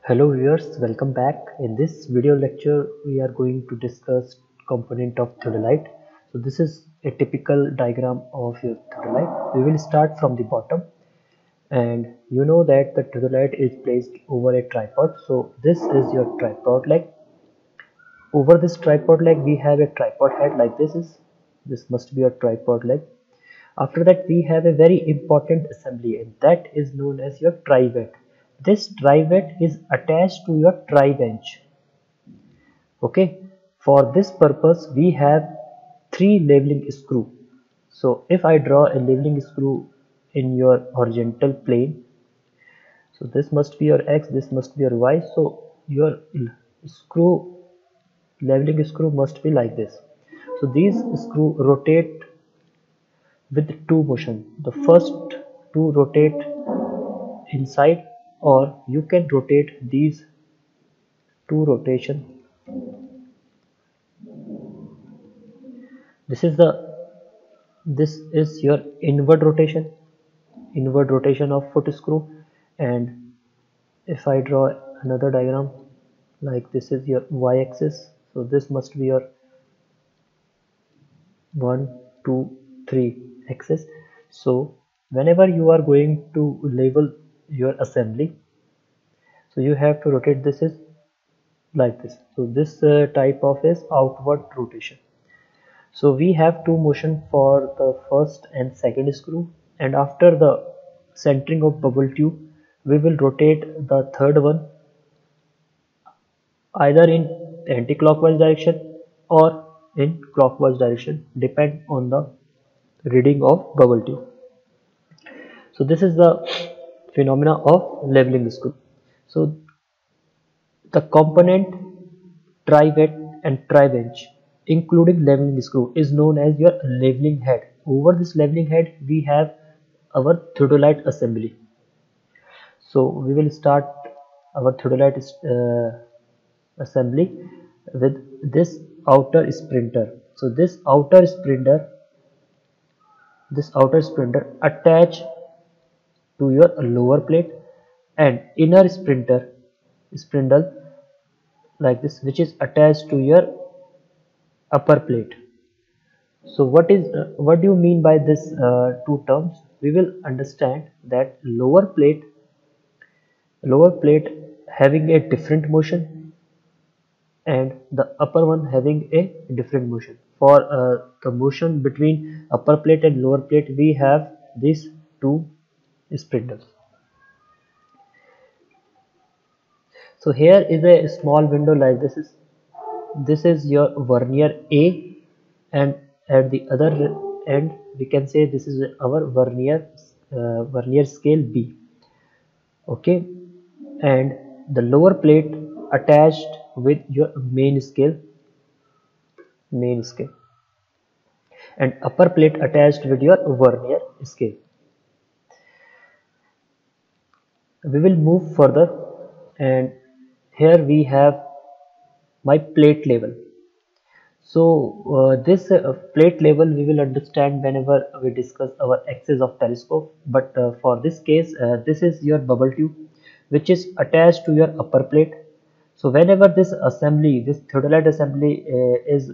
Hello viewers, welcome back. In this video lecture, we are going to discuss component of theodolite. So this is a typical diagram of your theodolite. We will start from the bottom, and you know that the theodolite is placed over a tripod. So this is your tripod leg. Over this tripod leg, we have a tripod head like this must be a tripod leg. After that, we have a very important assembly, and that is known as your trivet. This trivet is attached to your tri bench. Okay, for this purpose, we have three leveling screw. So if I draw a leveling screw in your horizontal plane, so this must be your x, this must be your y. So your screw leveling screw must be like this. So these screw rotate with two motion. The first two rotate inside, or you can rotate these two rotation. This is your inward rotation of foot screw. And if I draw another diagram, like this is your y-axis, so this must be your 1 2 3 axis. So whenever you are going to level your assembly, so you have to rotate this is like this. So this type of is outward rotation. So we have two motion for the first and second screw, and after the centering of bubble tube, we will rotate the third one either in anti-clockwise direction or in clockwise direction, depend on the reading of bubble tube. So this is the phenomena of leveling screw. So the component trivet and tri-bench including leveling screw is known as your leveling head. Over this leveling head, we have our theodolite assembly. So we will start our theodolite assembly with this outer sprinter. So this outer sprinter attach to your lower plate, and inner spindle like this, which is attached to your upper plate. So what do you mean by this two terms? We will understand that lower plate having a different motion, and the upper one having a different motion. For the motion between upper plate and lower plate, we have these two spindles. So here is a small window like this is your vernier A, and at the other end we can say this is our vernier scale B. Okay, and the lower plate attached with your main scale, and upper plate attached with your vernier scale. We will move further, and here we have my plate level. So this plate level we will understand whenever we discuss our axis of telescope, but for this case, this is your bubble tube which is attached to your upper plate. So whenever this theodolite assembly is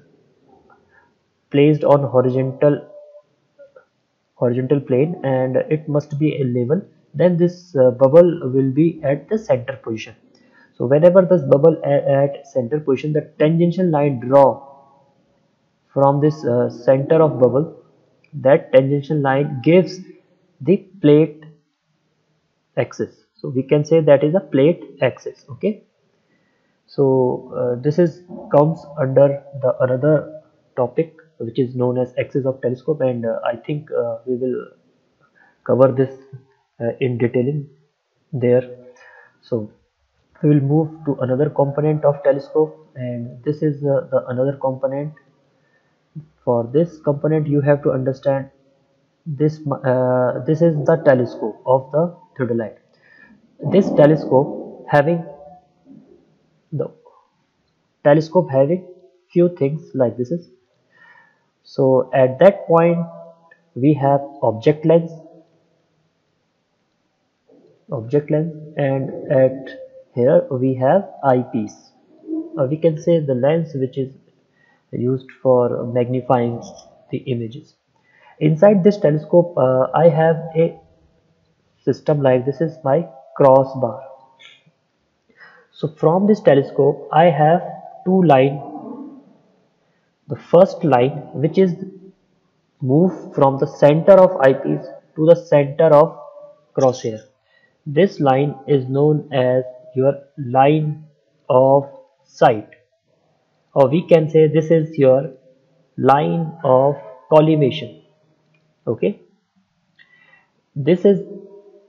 placed on horizontal plane, and it must be a level, then this bubble will be at the center position. So whenever this bubble at center position, the tangential line draw from this center of bubble, that tangential line gives the plate axis. So we can say that is a plate axis. Okay, so this is comes under the another topic which is known as axis of telescope, and I think we will cover this in detailing there. So we will move to another component of telescope, and this is the another component. For this component, you have to understand this is the telescope of the theodolite. This the telescope having few things like this is. So at that point we have object lens, and at here we have eyepiece, or we can say the lens which is used for magnifying the images. Inside this telescope, I have a system like this is my crossbar. So from this telescope, I have two lines. The first line, which is move from the center of eyepiece to the center of crosshair. This line is known as your line of sight, or we can say this is your line of collimation. Okay, this is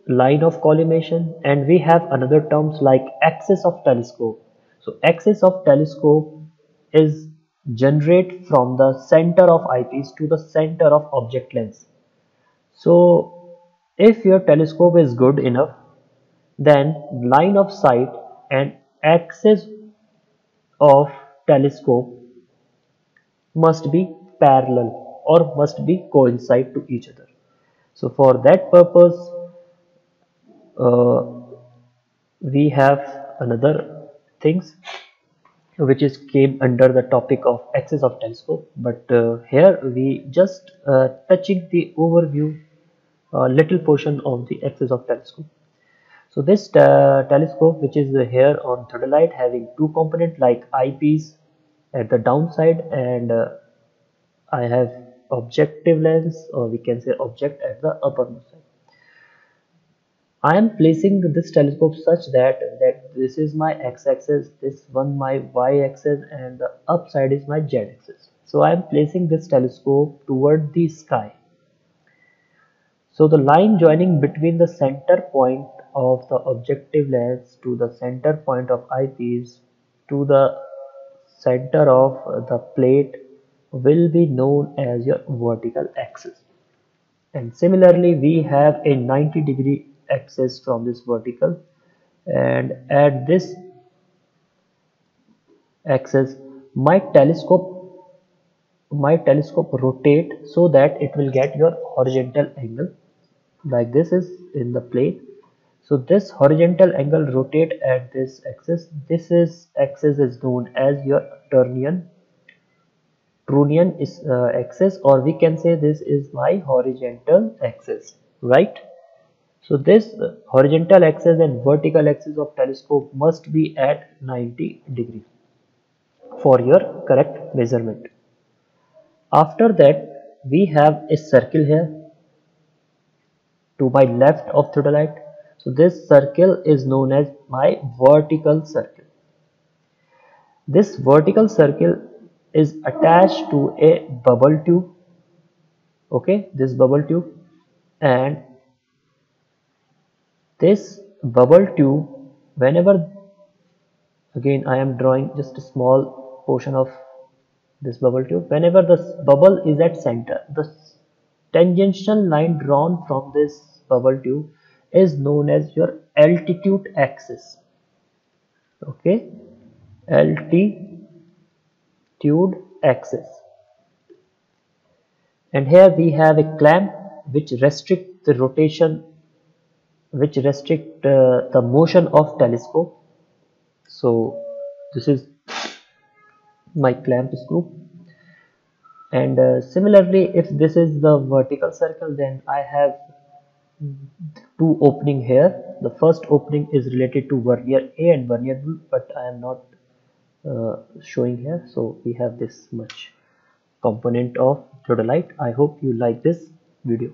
line of collimation, and we have another terms like axis of telescope. So axis of telescope is generate from the center of eyepiece to the center of object lens. So if your telescope is good enough, then line of sight and axis of telescope must be parallel or must be coincide to each other. So for that purpose, uh, we have another things which is came under the topic of axis of telescope, but here we just touching the overview little portion of the axis of telescope. So this telescope, which is here on theodolite, having two component like eyepiece at the downside, and I have objective lens, or we can say object at the uppermost side. I am placing this telescope such that this is my x-axis, this one my y-axis, and the upside is my z-axis. So I am placing this telescope toward the sky. So the line joining between the center point of the objective lens to the center point of eyepiece to the center of the plate will be known as your vertical axis. And similarly, we have a 90-degree axis from this vertical, and at this axis my telescope rotate so that it will get your horizontal angle, like this is in the plate. So this horizontal angle rotate at this axis. This is axis is known as your Trunnion is axis, or we can say this is my horizontal axis, right? So this horizontal axis and vertical axis of telescope must be at 90 degrees for your correct measurement. After that, we have a circle here to my left of theodolite. So this circle is known as my vertical circle. This vertical circle is attached to a bubble tube. Okay, this bubble tube, and this bubble tube, whenever, again I am drawing just a small portion of this bubble tube, whenever the bubble is at center, the tangential line drawn from this bubble tube is known as your altitude axis. Okay, altitude axis. And here we have a clamp which restrict the rotation, which restrict the motion of telescope. So this is my clamp screw. And similarly, if this is the vertical circle, then I have two opening here. The first opening is related to vernier A and vernier B, but I am not showing here. So we have this much component of theodolite. I hope you like this video.